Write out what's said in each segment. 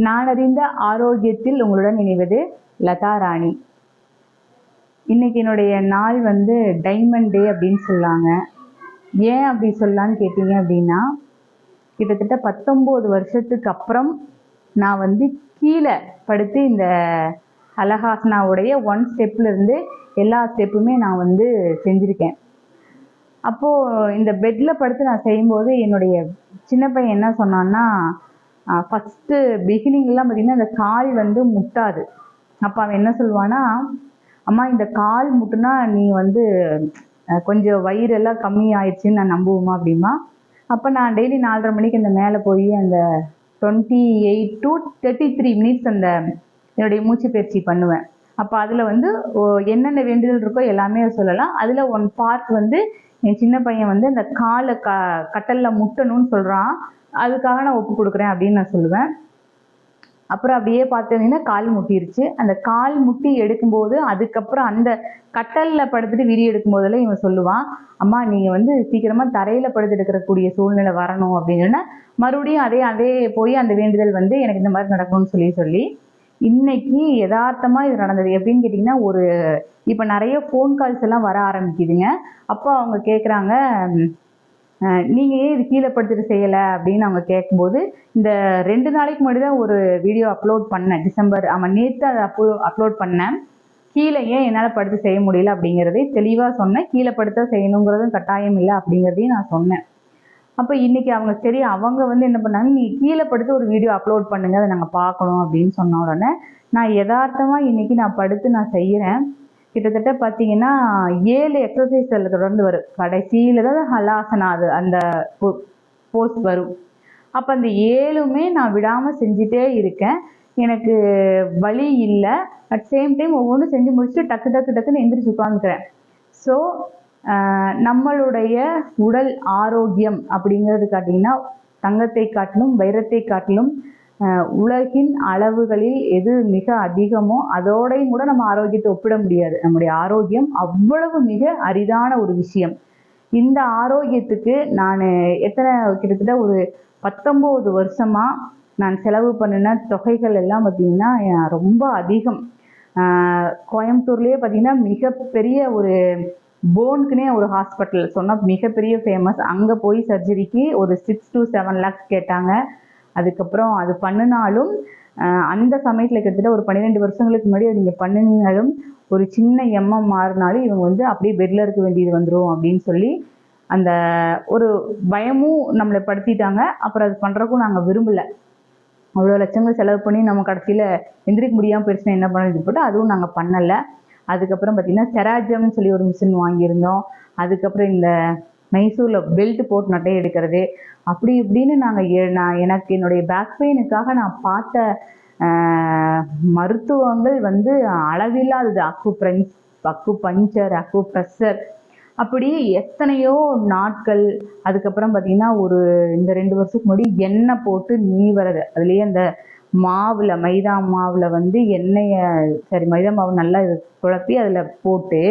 நான் அறிந்த ஆரோக்கியத்தில் உங்களுடன் இணைவது லதா ராணி. இன்னைக்கு என்னுடைய நாள் டைமண்ட் டே அப்படின்னு சொல்லாங்க. ஏன் அப்படி சொல்லலான்னு கேட்டீங்க அப்படின்னா, கிட்டத்தட்ட 19 வருஷத்துக்கு அப்புறம் நான் கீழே படுத்து இந்த அலஹாசனாவுடைய 1 ஸ்டெப்ல இருந்து எல்லா ஸ்டெப்புமே நான் செஞ்சுருக்கேன். அப்போது இந்த பெட்டில் படுத்து நான் செய்யும்போது என்னுடைய சின்ன பையன் என்ன சொன்னான்னா, ஃபஸ்ட்டு பிகினிங்லாம் பார்த்திங்கன்னா அந்த கால் முட்டாது. அப்போ அவன் என்ன சொல்லுவான்னா, அம்மா இந்த கால் முட்டுனா நீ கொஞ்சம் வயிறெல்லாம் கம்மி ஆயிடுச்சுன்னு நான் நம்புவோமா அப்படிமா. அப்போ நான் டெய்லி 4:30 மணிக்கு அந்த மேலே போய் அந்த 28 to 33 மினிட்ஸ் அந்த என்னுடைய மூச்சு பயிற்சி பண்ணுவேன். அப்போ அதில் என்னென்ன வேண்டுதல் இருக்கோ எல்லாமே சொல்லலாம். அதில் ஒன் பார்ட் என் சின்ன பையன் அந்த காலை கட்டலில் முட்டணும்னு சொல்கிறான், அதுக்காக நான் ஒப்பு கொடுக்குறேன் அப்படின்னு நான் சொல்லுவேன். அப்புறம் அப்படியே பார்த்தீங்கன்னா கால் முட்டிருச்சு. அந்த கால் முட்டி எடுக்கும்போது அதுக்கப்புறம் அந்த கட்டலில் படுத்துட்டு விரி எடுக்கும் போதெல்லாம் இவன் சொல்லுவான், அம்மா நீங்கள் சீக்கிரமாக தரையில் படுத்து எடுக்கக்கூடிய சூழ்நிலை வரணும் அப்படின்னு. மறுபடியும் அதே போய் அந்த வேண்டுதல் எனக்கு இந்த மாதிரி நடக்கணும்னு சொல்லி இன்னைக்கு யதார்த்தமாக இது நடந்தது. எப்படின்னு கேட்டிங்கன்னா, இப்போ நிறைய ஃபோன் கால்ஸ் எல்லாம் வர ஆரம்பிக்குதுங்க. அப்போ அவங்க கேட்குறாங்க, நீங்கள் ஏன் இது கீழே படுத்துட்டு செய்யலை அப்படின்னு அவங்க கேட்கும்போது, இந்த 2 நாளைக்கு முன்னாடி தான் ஒரு வீடியோ அப்லோட் பண்ணேன். நேற்று அதை அப்லோட் பண்ணேன். கீழே ஏன் என்னால் படுத்து செய்ய முடியல அப்படிங்கிறதை தெளிவாக சொன்னேன். கீழே படுத்தா செய்யணுங்கிறதும் கட்டாயம் இல்லை அப்படிங்கிறதையும் நான் சொன்னேன். அப்போ இன்றைக்கி அவங்க சரி அவங்க என்ன பண்ணாங்க, நீ கீழே படுத்து ஒரு வீடியோ அப்லோட் பண்ணுங்கள், அதை நாங்கள் பார்க்கணும் அப்படின்னு சொன்ன உடனே நான் யதார்த்தமாக இன்றைக்கி நான் படுத்து நான் செய்கிறேன். கிட்டத்தட்ட பார்த்தீங்கன்னா 7 எக்ஸசைஸ் அதில் தொடர்ந்து வரும். கடைசியில் தான் ஹலாசனா அது அந்த போஸ்ட் வரும். அப்போ அந்த 7மே நான் விடாமல் செஞ்சுட்டே இருக்கேன். எனக்கு வலி இல்லை. அட் சேம் டைம் ஒவ்வொன்றும் செஞ்சு முடிச்சுட்டு டக்குன்னு எந்திரிச்சு உட்காந்துக்கிறேன். ஸோ நம்மளுடைய உடல் ஆரோக்கியம் அப்படிங்கிறது காட்டிங்கன்னா, தங்கத்தை காட்டிலும் வைரத்தை காட்டிலும் உலகின் அளவுகளில் எது மிக அதிகமோ அதோடையும் கூட நம்ம ஆரோக்கியத்தை ஒப்பிட முடியாது. நம்முடைய ஆரோக்கியம் அவ்வளவு மிக அரிதான ஒரு விஷயம். இந்த ஆரோக்கியத்துக்கு நான் கிட்டத்தட்ட ஒரு 19 வருஷமாக நான் செலவு பண்ணின தொகைகள் எல்லாம் பார்த்திங்கன்னா ரொம்ப அதிகம். கோயம்புத்தூர்லேயே பார்த்திங்கன்னா மிகப்பெரிய ஒரு போனுக்குனே ஒரு ஹாஸ்பிட்டல் சொன்னால் மிகப்பெரிய ஃபேமஸ். அங்கே போய் சர்ஜரிக்கு ஒரு 6 to 7 lakhs கேட்டாங்க. அதுக்கப்புறம் அது பண்ணினாலும் அந்த சமயத்தில் கிட்டத்தட்ட ஒரு 12 வருஷங்களுக்கு முன்னாடி அது நீங்கள் பண்ணினாலும் ஒரு சின்ன எம்எம் மாறினாலும் இவங்க அப்படியே பெட்டில் இருக்க வேண்டியது வந்துடும் அப்படின்னு சொல்லி அந்த ஒரு பயமும் நம்மளை படுத்திட்டாங்க. அப்புறம் அது பண்ணுறக்கும் நாங்கள் விரும்பலை. அவ்வளோ லட்சங்கள் செலவு பண்ணி நம்ம கடைசியில் எந்திரிக்க முடியாமல் போயிடுச்சுன்னா என்ன பண்ணது போட்டு அதுவும் நாங்கள் பண்ணலை. அதுக்கப்புறம் பார்த்திங்கன்னா செராஜம்னு சொல்லி ஒரு மிஷின் வாங்கியிருந்தோம். அதுக்கப்புறம் இந்த மைசூரில் பெல்ட் போட்டு நட்டை எடுக்கிறது அப்படி இப்படின்னு நான் எனக்கு என்னுடைய பேக் பெயினுக்காக நான் பார்த்த மருத்துவங்கள் அளவில்லாதது. அக்குபஞ்சர், அக்குப்ரெஷர் அப்படி எத்தனையோ நாட்கள். அதுக்கப்புறம் பார்த்திங்கன்னா இந்த 2 வருஷத்துக்கு முன்னாடி எண்ணெய் போட்டு நீவறது. அதுலேயே அந்த மைதா மாவில் மைதா மாவு நல்லா குழப்பி அதில் போட்டு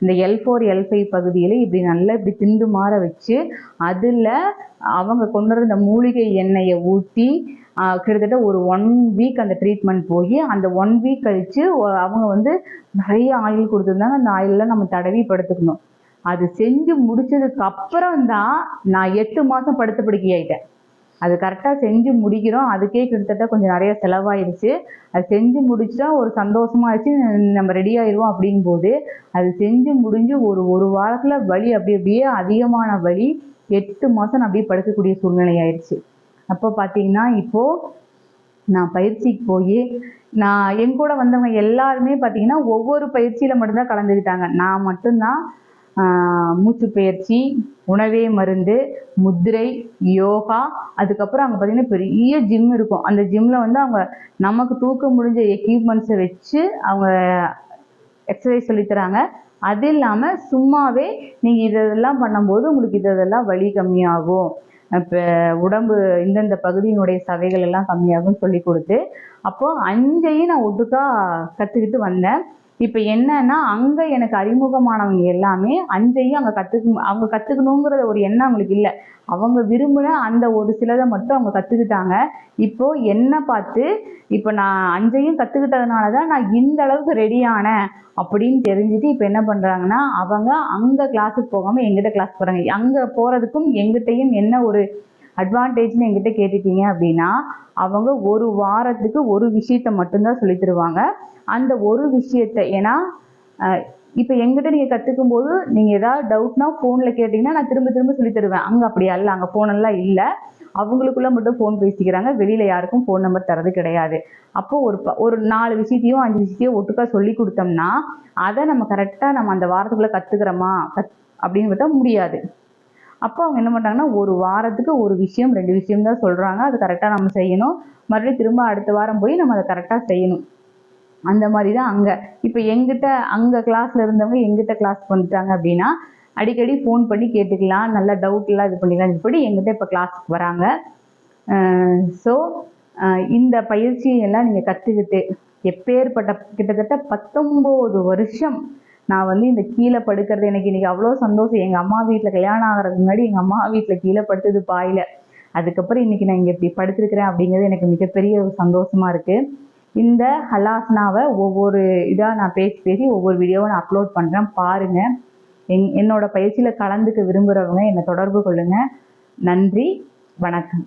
இந்த L4 L5 பகுதியில் இப்படி திண்டு மாற வச்சு அதில் அவங்க கொண்டு வர இந்த மூலிகை எண்ணெயை ஊற்றி கிட்டத்தட்ட ஒரு 1 வீக் அந்த ட்ரீட்மெண்ட் போய் அந்த 1 வீக் கழித்து அவங்க நிறைய ஆயில் கொடுத்துருந்தாங்க. அந்த ஆயிலெலாம் நம்ம தடவி படுத்துக்கணும். அது செஞ்சு முடிச்சதுக்கு அப்புறம் தான் நான் 8 மாதம் படுத்த படுக்கையாயிட்டேன். அது கரெக்டாக செஞ்சு முடிக்கிறோம். அதுக்கே கிட்டத்தட்ட கொஞ்சம் நிறைய செலவாயிடுச்சு. அது செஞ்சு முடிச்சுட்டா ஒரு சந்தோஷமாகிடுச்சு, நம்ம ரெடி ஆயிடுவோம் அப்படிங்கும்போது அது செஞ்சு முடிஞ்சு ஒரு வாரத்தில் வலி அப்படியே அதிகமான வலி. 8 மாதம் நான் அப்படியே படுக்கக்கூடிய சூழ்நிலை ஆயிடுச்சு. அப்போ பார்த்தீங்கன்னா இப்போது நான் பயிற்சிக்கு போய் நான் என் கூட வந்தவங்க எல்லாருமே பார்த்தீங்கன்னா ஒவ்வொரு பயிற்சியில் மட்டும்தான் கலந்துக்கிட்டாங்க. நான் மட்டும்தான் மூச்சு பயிற்சி, உணவே மருந்து, முத்திரை, யோகா. அதுக்கப்புறம் அங்கே பார்த்திங்கன்னா பெரிய ஜிம் இருக்கும். அந்த ஜிம்மில் அவங்க நமக்கு தூக்க முடிஞ்ச எக்யூப்மெண்ட்ஸை வச்சு அவங்க எக்ஸசைஸ் சொல்லித்தராங்க. அது இல்லாமல் சும்மாவே நீங்கள் இதெல்லாம் பண்ணும்போது உங்களுக்கு இதெல்லாம் வலி கம்மியாகும், இப்போ உடம்பு இந்தந்த பகுதியினுடைய சதைகள் எல்லாம் கம்மியாகும்னு சொல்லி கொடுத்து அப்போது 5ஐயும் நான் ஒட்டுக்கா கற்றுக்கிட்டு வந்தேன். இப்போ என்னன்னா அங்கே எனக்கு அறிமுகமானவங்க எல்லாமே அஞ்சையும் அவங்க கற்றுக்கணுங்கிற ஒரு எண்ணம் அவங்களுக்கு இல்லை. அவங்க விரும்பின அந்த ஒரு சிலதை மட்டும் அவங்க கற்றுக்கிட்டாங்க. இப்போ என்ன பார்த்து இப்போ நான் அஞ்சையும் கற்றுக்கிட்டதுனால தான் நான் இந்த அளவுக்கு ரெடியானேன் அப்படின்னு தெரிஞ்சுட்டு இப்போ என்ன பண்ணுறாங்கன்னா அவங்க அங்கே கிளாஸுக்கு போகாமல் எங்கிட்ட கிளாஸ் போகிறாங்க. அங்கே போகிறதுக்கும் எங்கிட்டையும் என்ன ஒரு அட்வான்டேஜ்னு எங்கிட்ட கேட்டுட்டீங்க அப்படின்னா, அவங்க ஒரு வாரத்துக்கு ஒரு விஷயத்த மட்டும்தான் சொல்லி தருவாங்க. அந்த ஒரு விஷயத்த ஏன்னா இப்போ எங்கிட்ட நீங்கள் கற்றுக்கும் போது நீங்கள் ஏதாவது டவுட்னா ஃபோனில் கேட்டிங்கன்னா நான் திரும்ப திரும்ப சொல்லி தருவேன். அங்கே அப்படி அல்ல, அங்கே ஃபோனெல்லாம் இல்லை. அவங்களுக்குள்ள மட்டும் ஃபோன் பேசிக்கிறாங்க, வெளியில் யாருக்கும் ஃபோன் நம்பர் தரது கிடையாது. அப்போ ஒரு 4 விஷயத்தையும் 5 விஷயத்தையும் ஒட்டுக்கா சொல்லி கொடுத்தோம்னா அதை நம்ம கரெக்டாக நம்ம அந்த வாரத்துக்குள்ளே கற்றுக்கிறோமா அப்படின்னு பார்த்தா முடியாது. அப்போ அவங்க என்ன பண்ணுறாங்கன்னா ஒரு வாரத்துக்கு ஒரு விஷயம் 2 விஷயம் தான் சொல்கிறாங்க, அது கரெக்டாக நம்ம செய்யணும். மறுபடியும் திரும்ப அடுத்த வாரம் போய் நம்ம அதை கரெக்டாக செய்யணும். அந்த மாதிரி தான் அங்கே இப்போ எங்கிட்ட அங்கே கிளாஸில் இருந்தவங்க எங்கிட்ட கிளாஸ் பண்ணிட்டாங்க அப்படின்னா அடிக்கடி ஃபோன் பண்ணி கேட்டுக்கலாம், நல்லா டவுட்லாம் இது பண்ணிக்கலாம். இப்படி எங்கிட்ட இப்போ கிளாஸுக்கு வராங்க. ஸோ இந்த பயிற்சியெல்லாம் நீங்கள் கற்றுக்கிட்டு எப்பேற்பட்ட கிட்டத்தட்ட 19 வருஷம் நான் வந்து இந்த கீழே படுக்கிறது எனக்கு இன்றைக்கி அவ்வளோ சந்தோஷம். எங்கள் அம்மா வீட்டில் கல்யாணம் ஆகிறதுக்கு முன்னாடி எங்கள் அம்மா வீட்டில் கீழே படுத்தது பாயில். அதுக்கப்புறம் இன்றைக்கி நான் இங்கே இப்படி படுத்துருக்கிறேன் அப்படிங்கிறது எனக்கு மிகப்பெரிய ஒரு சந்தோஷமாக இருக்குது. இந்த ஹலாசனாவை ஒவ்வொரு இதாக நான் பேசி ஒவ்வொரு வீடியோவை நான் அப்லோட் பண்ணுறேன், பாருங்கள். என்னோட பயிற்சியில் கலந்துக்க விரும்புகிறவங்க என்னை தொடர்பு கொள்ளுங்கள். நன்றி, வணக்கம்.